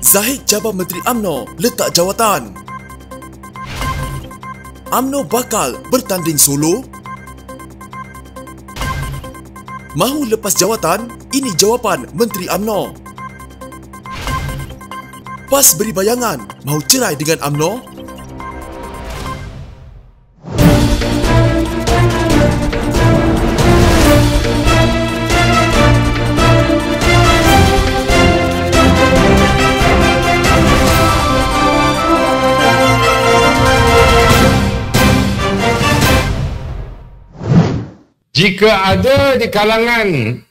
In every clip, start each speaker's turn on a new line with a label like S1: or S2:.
S1: Zahid jabat Menteri UMNO letak jawatan. UMNO bakal bertanding solo? Mahu lepas jawatan? Ini jawapan Menteri UMNO. PAS beri bayangan mahu cerai dengan UMNO?
S2: Jika ada di kalangan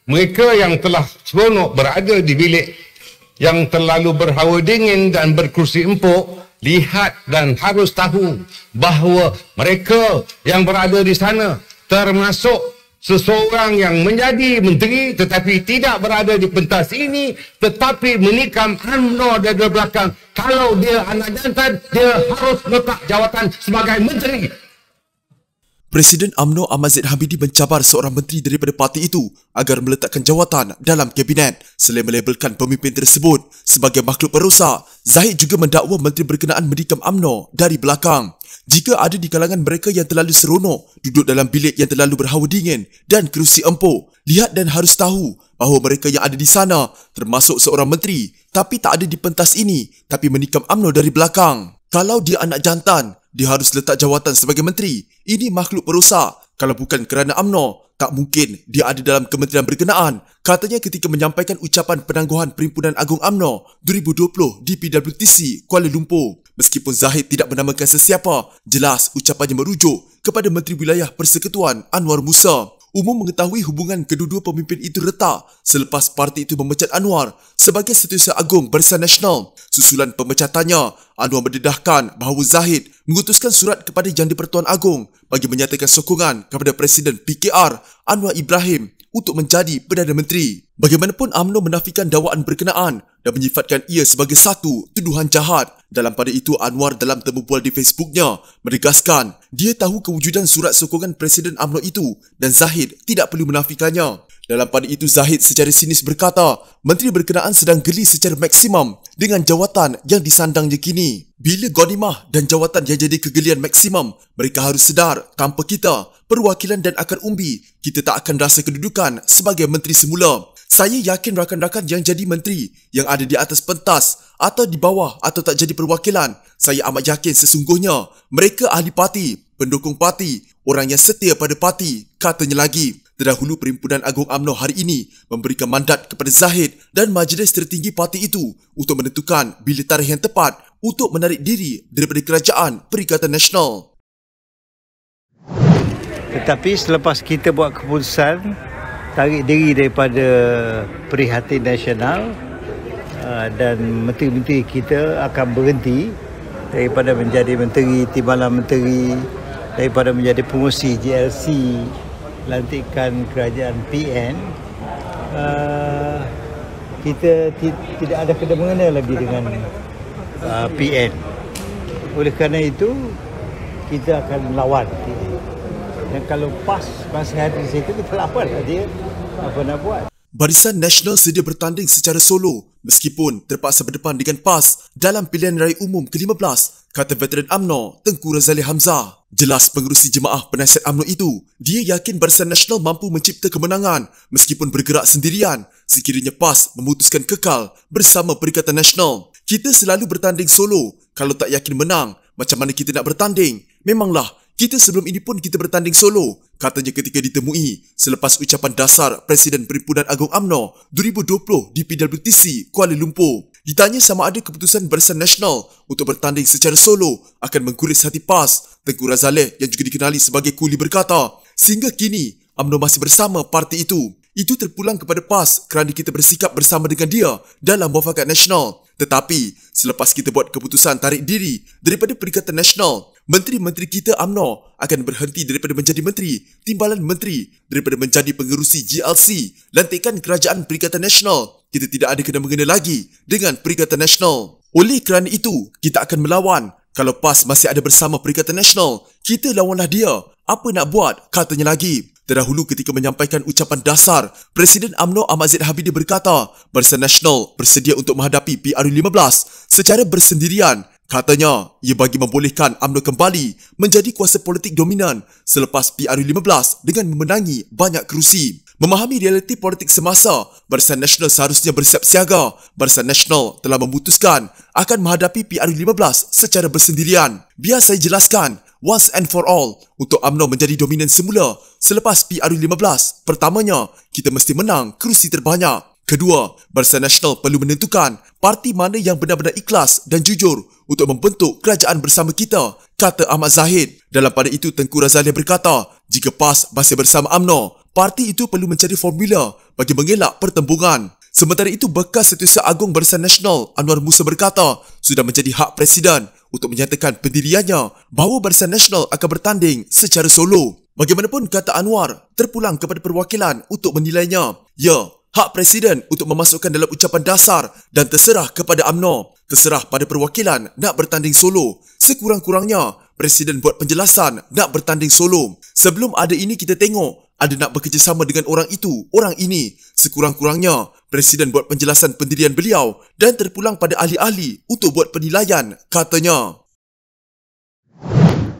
S2: mereka yang telah seronok berada di bilik yang terlalu berhawa dingin dan berkerusi empuk, lihat dan harus tahu bahawa mereka yang berada di sana termasuk seseorang yang menjadi menteri tetapi tidak berada di pentas ini, tetapi menikam UMNO dari belakang. Kalau dia anak jantan, dia harus letak jawatan sebagai menteri.
S1: Presiden UMNO Ahmad Zaid Hamidi mencabar seorang menteri daripada parti itu agar meletakkan jawatan dalam kabinet. Selain melabelkan pemimpin tersebut sebagai makhluk perosak, Zahid juga mendakwa menteri berkenaan menikam UMNO dari belakang. Jika ada di kalangan mereka yang terlalu seronok duduk dalam bilik yang terlalu berhawa dingin dan kerusi empuk, lihat dan harus tahu bahawa mereka yang ada di sana termasuk seorang menteri tapi tak ada di pentas ini tapi menikam UMNO dari belakang. Kalau dia anak jantan, dia harus letak jawatan sebagai menteri. Ini makhluk perosak. Kalau bukan kerana UMNO, tak mungkin dia ada dalam kementerian berkenaan. Katanya ketika menyampaikan ucapan penangguhan Perhimpunan Agung UMNO 2020 di PWTC Kuala Lumpur. Meskipun Zahid tidak menamakan sesiapa, jelas ucapannya merujuk kepada Menteri Wilayah Persekutuan Anwar Musa. Umum mengetahui hubungan kedua-dua pemimpin itu retak selepas parti itu memecat Anwar sebagai Setiausaha Agung Barisan Nasional. Susulan pemecatannya, Anwar mendedahkan bahawa Zahid mengutuskan surat kepada Yang di-Pertuan Agong bagi menyatakan sokongan kepada Presiden PKR Anwar Ibrahim untuk menjadi Perdana Menteri. Bagaimanapun UMNO menafikan dakwaan berkenaan dan menyifatkan ia sebagai satu tuduhan jahat. Dalam pada itu, Anwar dalam tembubual di Facebooknya menegaskan dia tahu kewujudan surat sokongan Presiden UMNO itu dan Zahid tidak perlu menafikannya. Dalam pada itu, Zahid secara sinis berkata, menteri berkenaan sedang geli secara maksimum dengan jawatan yang disandangnya kini. Bila ghanimah dan jawatan yang jadi kegelian maksimum, mereka harus sedar tanpa kita, perwakilan dan akar umbi, kita tak akan rasa kedudukan sebagai menteri semula. Saya yakin rakan-rakan yang jadi menteri yang ada di atas pentas atau di bawah atau tak jadi perwakilan, saya amat yakin sesungguhnya mereka ahli parti, pendukung parti, orang yang setia pada parti. Katanya lagi, terdahulu Perhimpunan Agung UMNO hari ini memberikan mandat kepada Zahid dan majlis tertinggi parti itu untuk menentukan bila tarikh yang tepat untuk menarik diri daripada Kerajaan Perikatan Nasional.
S3: Tetapi selepas kita buat keputusan tarik diri daripada Prihatin Nasional dan menteri-menteri kita akan berhenti daripada menjadi menteri, timbalan menteri, daripada menjadi pengurusi GLC, lantikan kerajaan PN, kita tidak ada kena-mengena lagi dengan PN. Oleh kerana itu, kita akan lawan PN. Dan kalau PAS masih ada di situ, kita lawan dia. Apa nak buat?
S1: Barisan Nasional sedia bertanding secara solo meskipun terpaksa berdepan dengan PAS dalam pilihan raya umum ke-15, kata veteran UMNO Tengku Razali Hamzah. Jelas pengerusi jemaah penasihat UMNO itu, dia yakin Barisan Nasional mampu mencipta kemenangan meskipun bergerak sendirian sekiranya PAS memutuskan kekal bersama Perikatan Nasional. Kita selalu bertanding solo. Kalau tak yakin menang, macam mana kita nak bertanding? Memanglah, kita sebelum ini pun kita bertanding solo, katanya ketika ditemui selepas ucapan dasar Presiden Perhimpunan Agung UMNO 2020 di PWTC Kuala Lumpur. Ditanya sama ada keputusan Barisan Nasional untuk bertanding secara solo akan mengguris hati PAS, Tengku Razali yang juga dikenali sebagai Kuli berkata, sehingga kini UMNO masih bersama parti itu. Itu terpulang kepada PAS kerana kita bersikap bersama dengan dia dalam muafakat nasional. Tetapi, selepas kita buat keputusan tarik diri daripada Perikatan Nasional, menteri-menteri kita UMNO akan berhenti daripada menjadi menteri, timbalan menteri, daripada menjadi pengerusi GLC, lantikan Kerajaan Perikatan Nasional. Kita tidak ada kena-mengena lagi dengan Perikatan Nasional. Oleh kerana itu, kita akan melawan. Kalau PAS masih ada bersama Perikatan Nasional, kita lawanlah dia. Apa nak buat? Katanya lagi. Terdahulu ketika menyampaikan ucapan dasar, Presiden UMNO Ahmad Zahid Habibie berkata, Barisan Nasional bersedia untuk menghadapi PRU15 secara bersendirian. Katanya, ia bagi membolehkan UMNO kembali menjadi kuasa politik dominan selepas PRU15 dengan memenangi banyak kerusi. Memahami realiti politik semasa, Barisan Nasional seharusnya bersiap siaga. Barisan Nasional telah memutuskan akan menghadapi PRU15 secara bersendirian. Biar saya jelaskan, once and for all, untuk UMNO menjadi dominan semula selepas PRU15, pertamanya, kita mesti menang kerusi terbanyak. Kedua, Barisan Nasional perlu menentukan parti mana yang benar-benar ikhlas dan jujur untuk membentuk kerajaan bersama kita, kata Ahmad Zahid. Dalam pada itu, Tengku Razali berkata, jika PAS masih bersama UMNO, parti itu perlu mencari formula bagi mengelak pertembungan. Sementara itu, bekas Setiausaha Agung Barisan Nasional Anwar Musa berkata, sudah menjadi hak Presiden untuk menyatakan pendiriannya bahawa Barisan Nasional akan bertanding secara solo. Bagaimanapun, kata Anwar, terpulang kepada perwakilan untuk menilainya. Ya, hak Presiden untuk memasukkan dalam ucapan dasar dan terserah kepada UMNO. Terserah pada perwakilan nak bertanding solo. Sekurang-kurangnya, Presiden buat penjelasan nak bertanding solo. Sebelum ada ini kita tengok ada nak bekerjasama dengan orang itu, orang ini. Sekurang-kurangnya, Presiden buat penjelasan pendirian beliau dan terpulang pada ahli-ahli untuk buat penilaian, katanya.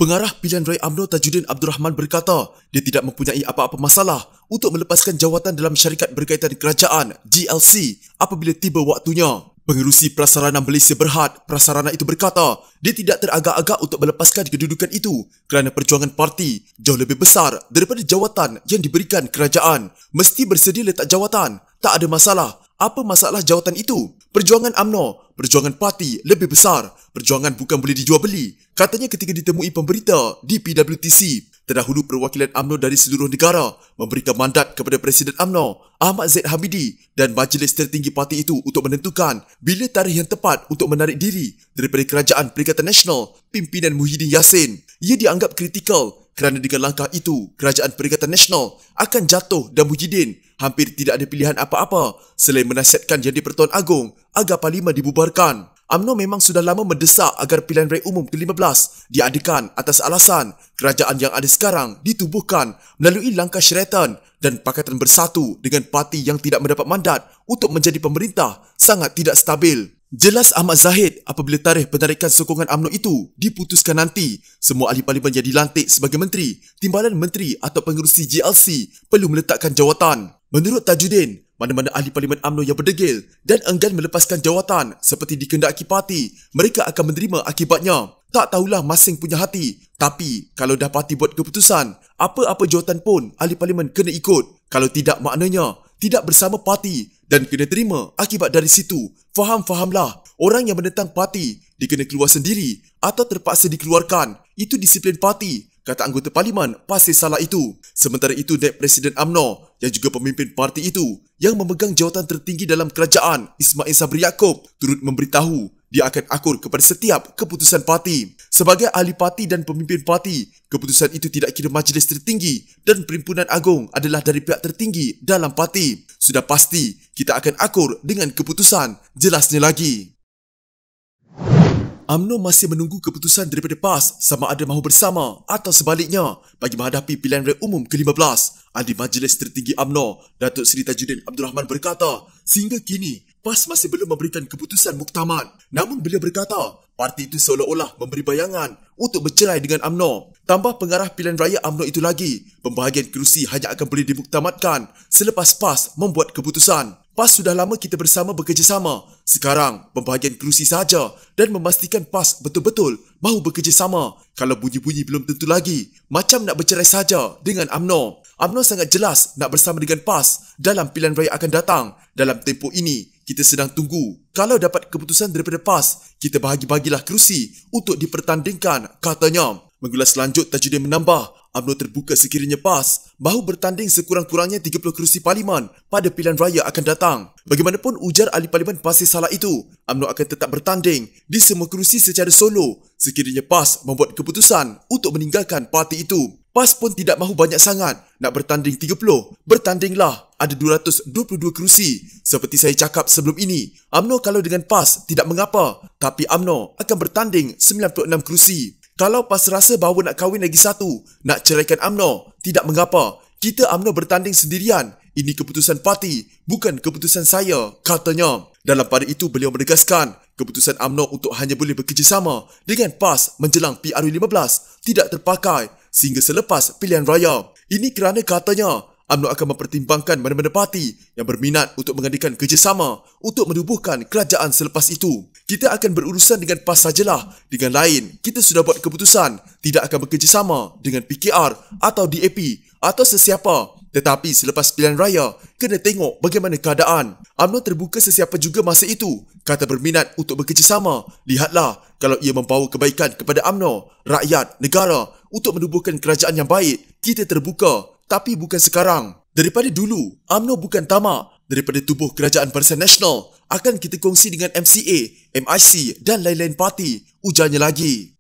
S1: Pengarah Pilihan Raya UMNO Tajuddin Abdul Rahman berkata, dia tidak mempunyai apa-apa masalah untuk melepaskan jawatan dalam syarikat berkaitan kerajaan GLC apabila tiba waktunya. Pengerusi Prasarana Malaysia Berhad, Prasarana itu berkata, dia tidak teragak-agak untuk melepaskan kedudukan itu kerana perjuangan parti jauh lebih besar daripada jawatan yang diberikan kerajaan. Mesti bersedia letak jawatan, tak ada masalah. Apa masalah jawatan itu? Perjuangan UMNO, perjuangan parti lebih besar. Perjuangan bukan boleh dijual beli, katanya ketika ditemui pemberita di PWTC. Terdahulu perwakilan UMNO dari seluruh negara memberikan mandat kepada Presiden UMNO Ahmad Zahid Habibie dan majlis tertinggi parti itu untuk menentukan bila tarikh yang tepat untuk menarik diri daripada Kerajaan Perikatan Nasional pimpinan Muhyiddin Yassin. Ia dianggap kritikal kerana dengan langkah itu, Kerajaan Perikatan Nasional akan jatuh dan Muhyiddin hampir tidak ada pilihan apa-apa selain menasihatkan Yang di-Pertuan Agong agar Parlimen dibubarkan. UMNO memang sudah lama mendesak agar pilihan raya umum ke-15 diadakan atas alasan kerajaan yang ada sekarang ditubuhkan melalui langkah syaratan dan Pakatan Bersatu dengan parti yang tidak mendapat mandat untuk menjadi pemerintah sangat tidak stabil. Jelas Ahmad Zahid, apabila tarikh penarikan sokongan UMNO itu diputuskan nanti, semua ahli parlimen yang dilantik sebagai menteri, timbalan menteri atau pengerusi GLC perlu meletakkan jawatan. Menurut Tajuddin, mana-mana ahli parlimen UMNO yang berdegil dan enggan melepaskan jawatan seperti dikehendaki parti, mereka akan menerima akibatnya. Tak tahulah masing punya hati. Tapi, kalau dah parti buat keputusan, apa-apa jawatan pun ahli parlimen kena ikut. Kalau tidak, maknanya tidak bersama parti dan kena terima akibat dari situ. Faham-fahamlah, orang yang menentang parti dikena keluar sendiri atau terpaksa dikeluarkan. Itu disiplin parti, kata anggota Parlimen Pasir Salah itu. Sementara itu, Naib Presiden UMNO yang juga pemimpin parti itu yang memegang jawatan tertinggi dalam kerajaan, Ismail Sabri Yaakob, turut memberitahu dia akan akur kepada setiap keputusan parti. Sebagai ahli parti dan pemimpin parti, keputusan itu tidak kira majlis tertinggi dan Perhimpunan Agung adalah dari pihak tertinggi dalam parti. Sudah pasti kita akan akur dengan keputusan, jelasnya lagi. UMNO masih menunggu keputusan daripada PAS sama ada mahu bersama atau sebaliknya bagi menghadapi pilihan raya umum ke-15. Ahli Majlis Tertinggi UMNO, Datuk Seri Tajuddin Abdul Rahman berkata, sehingga kini PAS masih belum memberikan keputusan muktamad. Namun beliau berkata, parti itu seolah-olah memberi bayangan untuk bercerai dengan UMNO. Tambah pengarah pilihan raya UMNO itu lagi, pembahagian kerusi hanya akan boleh dimuktamadkan selepas PAS membuat keputusan. PAS sudah lama kita bersama bekerjasama. Sekarang, pembahagian kerusi sahaja dan memastikan PAS betul-betul mahu bekerjasama. Kalau bunyi-bunyi belum tentu lagi, macam nak bercerai saja dengan UMNO. UMNO sangat jelas nak bersama dengan PAS dalam pilihan raya akan datang. Dalam tempoh ini, kita sedang tunggu. Kalau dapat keputusan daripada PAS, kita bahagi-bagilah kerusi untuk dipertandingkan, katanya. Mengulas lanjut, Tajuddin menambah, UMNO terbuka sekiranya PAS mahu bertanding sekurang-kurangnya 30 kerusi parlimen pada pilihan raya akan datang. Bagaimanapun, ujar ahli parlimen Pasir Salah itu, UMNO akan tetap bertanding di semua kerusi secara solo sekiranya PAS membuat keputusan untuk meninggalkan parti itu. PAS pun tidak mahu banyak sangat, nak bertanding 30. Bertandinglah, ada 222 kerusi. Seperti saya cakap sebelum ini, UMNO kalau dengan PAS tidak mengapa, tapi UMNO akan bertanding 96 kerusi. Kalau PAS rasa bahawa nak kahwin lagi satu, nak ceraikan UMNO, tidak mengapa. Kita UMNO bertanding sendirian. Ini keputusan parti, bukan keputusan saya, katanya. Dalam pada itu, beliau menegaskan keputusan UMNO untuk hanya boleh bekerjasama dengan PAS menjelang PRU15 tidak terpakai sehingga selepas pilihan raya. Ini kerana katanya, UMNO akan mempertimbangkan mana-mana parti yang berminat untuk mengadakan kerjasama untuk menubuhkan kerajaan selepas itu. Kita akan berurusan dengan PAS sajalah. Dengan lain, kita sudah buat keputusan tidak akan bekerjasama dengan PKR atau DAP atau sesiapa. Tetapi selepas pilihan raya, kena tengok bagaimana keadaan. UMNO terbuka sesiapa juga masa itu kata berminat untuk bekerjasama. Lihatlah, kalau ia membawa kebaikan kepada UMNO, rakyat, negara untuk menubuhkan kerajaan yang baik, kita terbuka. Tapi bukan sekarang. Daripada dulu, UMNO bukan tamak. Daripada tubuh Kerajaan Barisan Nasional, akan kita kongsi dengan MCA, MIC dan lain-lain parti, ujarnya lagi.